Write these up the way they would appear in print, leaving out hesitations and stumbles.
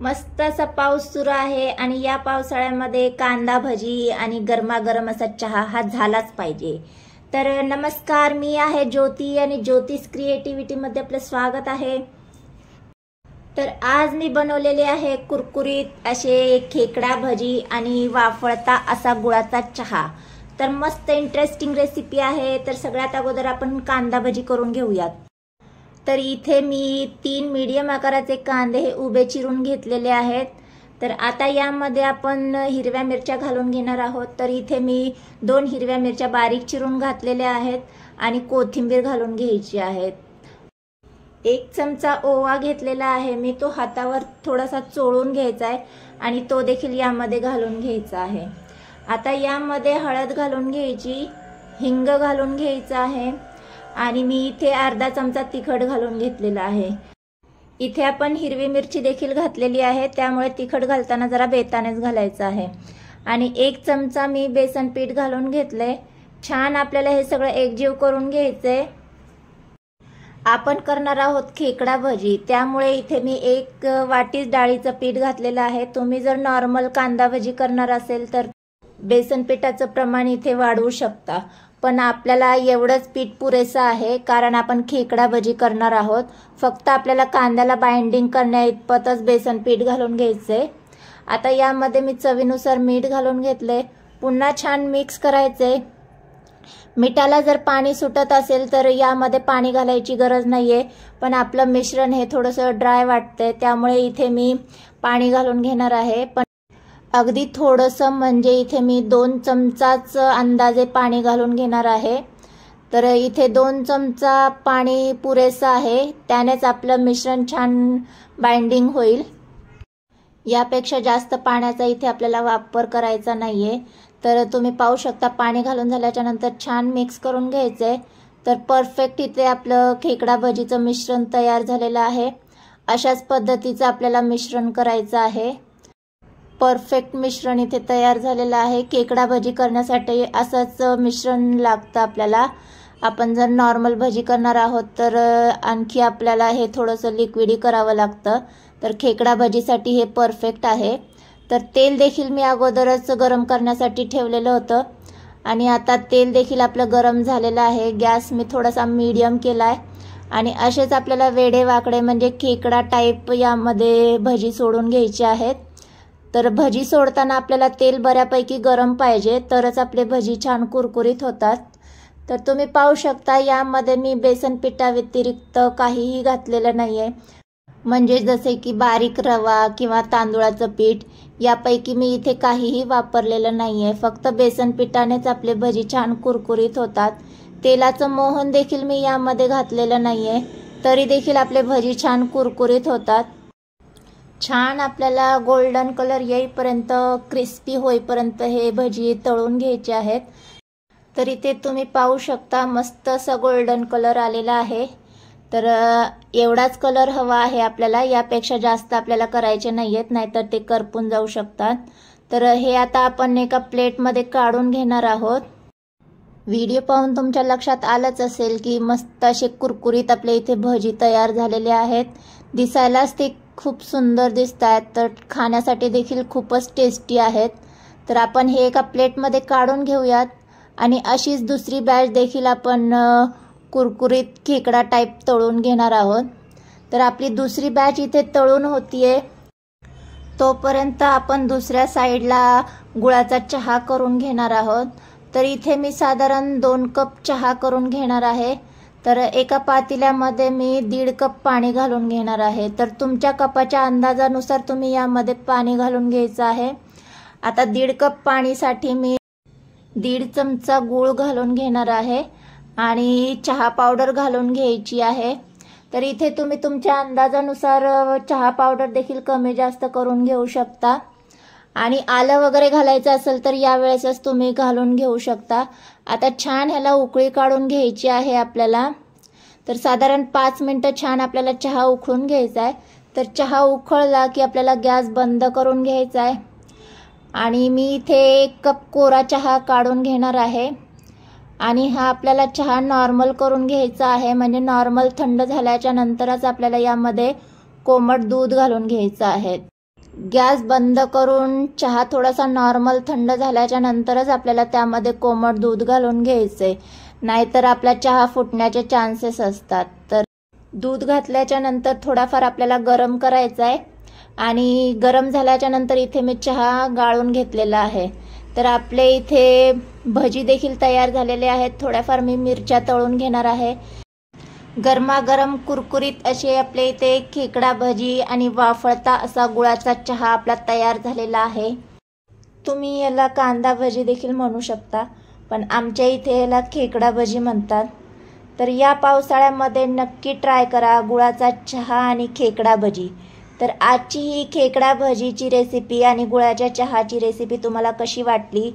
मस्त असा पाऊस सुरू आहे आणि या पावसाळ्यामध्ये कांदा भजी आणि गरमागरम असा चहा हा झालाच पाहिजे। तर नमस्कार, मी आहे ज्योती आणि ज्योतिष क्रिएटिव्हिटी मध्ये आपलं स्वागत आहे। तर आज मी बनवलेले आहे कुरकुरीत असे खेकडा भजी आणि वाफळता असा गुळाचा चहा। तर मस्त इंटरेस्टिंग रेसिपी आहे। तर सगळ्यात अगोदर आपण कांदा भजी करून घेऊयात। तर इथे मी 3 मीडियम आकाराचे कांदे हे उभे चिरून घेतलेले आहेत। तर आता यामध्ये आपण हिरव्या मिरच्या घालून घेणार आहोत। तर इथे मी 2 हिरव्या मिरच्या बारीक चिरून घातलेल्या आहेत आणि कोथिंबीर घालून घ्यायची आहे। 1 चमचा ओवा घेतलेला आहे मी, तो हातावर थोडासा चोळून घ्यायचा आहे आणि तो देखील यामध्ये घालून घ्यायचा आहे। आता यामध्ये हळद घालून घ्यायची, हिंग घालून घ्यायचा आहे आणि मी इथे अर्धा चमचा तिखट घालून घेतलेला आहे। इथे आपण हिरवी मिरची देखील घातलेली आहे, त्यामुळे तिखट घालताना जरा बेतानेच घालायचं आहे। आणि 1 चमचा मी बेसन पीठ घालून घेतले। छान आपल्याला हे सगळं एकजीव करून घ्यायचंय। आपण करणार आहोत खेकडा भजी, त्यामुळे इथे मी 1 वाटी डाळीचं पीठ घातलेलं आहे। तुम्ही जर नॉर्मल कांदा भजी करणार असेल तर बेसन पिठाचं प्रमाण इथे वाढवू शकता, पण आपल्याला एवढंच पीठ पुरेसं आहे कारण आपण खेकडा भजी करणार आहोत। फक्त आपल्याला कांद्याला बाइंडिंग करण्याइतपतच बेसन पीठ घालून घ्यायचंय। आता यामध्ये मी चवीनुसार मीठ घालून घेतले। पुन्हा छान मिक्स करायचंय। मिठाला जर पाणी सुटत असेल तर यामध्ये पाणी घालायची गरज नाहीये, पण आपलं मिश्रण हे थोडंसं ड्राय वाटतंय, त्यामुळे इथे मी पाणी घालून घेणार आहे। पण अगदी थोडंसं, म्हणजे इथे मी 2 चमचाच अंदाजे पाणी घालून घेणार आहे। तर इथे 2 चमचा पाणी पुरेसं आहे, त्यानेच आपलं मिश्रण छान बाइंडिंग होईल। यापेक्षा जास्त पाण्याचा इथे आपल्याला वापर करायचा नाहीये। तर तुम्ही पाहू शकता पाणी घालून झाल्याच्या नंतर छान मिक्स करून घ्यायचंय। तर परफेक्ट इथे आपलं खेकडा भजीचं मिश्रण तयार झालेलं आहे। अशाच पद्धतीचं आपल्याला मिश्रण करायचं आहे। परफेक्ट मिश्रण इथे तयार झालेलं आहे। खेकडा भजी करण्यासाठी असंच मिश्रण लागतं आपल्याला। आपण जर नॉर्मल भजी करणार आहोत तर आणखी आपल्याला हे थोडंसं लिक्विडी करावं लागतं। तर खेकडा भजीसाठी हे परफेक्ट आहे। तर तेल देखील मी अगोदरच गरम करण्यासाठी ठेवलेलं होतं आणि आता तेल देखील आपलं गरम झालेलं आहे। गॅस मी थोडासा मीडियम केलाय आणि असेच आपल्याला वेडे वाकडे म्हणजे खेकडा टाईप यामध्ये भजी सोडून घ्यायची आहेत। तर भजी सोडताना आपल्याला तेल बऱ्यापैकी गरम पाहिजे, तरच आपले भजी छान कुरकुरीत होतात। तर तुम्ही पाहू शकता यामध्ये मी बेसन पिठा व्यतिरिक्त काहीही घातलेलं नाहीये, म्हणजे जसे की बारीक रवा किंवा तांदूळाचं पीठ यापैकी मी इथे काहीही वापरलेलं नाहीये। फक्त बेसन पिठानेच आपले भजी छान कुरकुरीत होतात। तेलाचं मोहन देखील मी यामध्ये घातलेलं नाहीये, तरी देखील आपले भजी छान कुरकुरीत होतात। छान आपल्याला गोल्डन कलर येईपर्यंत, क्रिस्पी होईपर्यंत हे भजी तळून घ्यायचे आहेत। तर इथे तुम्ही पाहू शकता मस्त असा गोल्डन कलर आलेला आहे। तर एवढाच कलर हवा आहे आपल्याला, यापेक्षा जास्त आपल्याला करायचे नाहीयेत, नाहीतर ते करपून जाऊ शकतात। तर हे आता आपण एका प्लेटमध्ये काढून घेणार आहोत। व्हिडिओ पाहून तुमच्या लक्षात आलंच असेल की मस्त असे कुरकुरीत आपले इथे भजी तयार झालेले आहेत। दिसायलाच ते खूप सुंदर दिसतात, तर खाण्यासाठी देखील खूपच टेस्टी आहेत। तर आपण हे एका प्लेटमध्ये काढून घेऊयात आणि अशीच दुसरी बॅच देखील आपण कुरकुरीत खेकडा टाईप तळून घेणार आहोत। तर आपली दुसरी बॅच इथे तळून होतीये, तोपर्यंत आपण दुसऱ्या साईडला गुळाचा चहा करून घेणार आहोत। तर इथे मी साधारण 2 कप चहा करून घेणार आहे। तर एका पातेल्यामध्ये मी 1.5 कप पाणी घालून घेणार आहे। तर तुमच्या कपाच्या अंदाजानुसार तुम्ही यामध्ये पाणी घालून घ्यायचं आहे। आता 1.5 कप पाणीसाठी मी 1.5 चमचा गूळ घालून घेणार आहे आणि चहा पावडर घालून घ्यायची आहे। तर इथे तुम्ही तुमच्या अंदाजानुसार चहा पावडर देखील कमी जास्त करून घेऊ शकता आणि आलं वगैरे घालायचं असेल तर यावेळेसच तुम्ही घालून घेऊ शकता। आता छान ह्याला उकळी काढून घ्यायची आहे आपल्याला। तर साधारण 5 मिनिटं छान आपल्याला चहा उकळून घ्यायचा आहे। तर चहा उकळला की आपल्याला गॅस बंद करून घ्यायचा आहे आणि मी इथे 1 कप कोरा चहा काढून घेणार आहे आणि हा आपल्याला चहा नॉर्मल करून घ्यायचा आहे, म्हणजे नॉर्मल थंड झाल्याच्या नंतरच आपल्याला यामध्ये कोमट दूध घालून घ्यायचं आहे। गॅस बंद करून चहा थोडासा नॉर्मल थंड झाल्याच्या नंतरच आपल्याला त्यामध्ये कोमट दूध घालून घ्यायचंय, नाहीतर आपला चहा फुटण्याचे चान्सेस असतात. तर दूध घातल्याच्या नंतर थोडाफार आपल्याला गरम करायचा आहे आणि गरम झाल्याच्या नंतर इथे मी चहा गाळून घेतलेला आहे. तर आपले इथे भजी देखील तयार झालेले आहेत. थोड्याफार मी मिरच्या तळून घेणार आहे. गरमागरम कुरकुरीत असे आपले इथे खेकडा भजी आणि वाफळता असा गुळाचा चहा आपला तयार झालेला आहे. तुम्ही याला कांदा भजी देखील म्हणू शकता, पण आमच्या इथे याला खेकडा भजी म्हणतात. तर या पावसाळ्यामध्ये नक्की ट्राय करा गुळाचा चहा आणि खेकडा भजी. तर आजची ही खेकडा भजीची रेसिपी आणि गुळाच्या चहाची रेसिपी तुम्हाला कशी वाटली?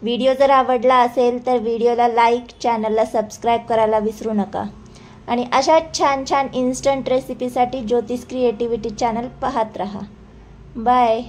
व्हिडिओ जर आवडला असेल तर व्हिडिओला लाईक, चॅनलला सबस्क्राईब करायला विसरू नका. आणि अशा छान छान इन्स्टंट रेसिपीसाठी ज्योतिष क्रिएटिव्हिटी चॅनल पाहत रहा. बाय.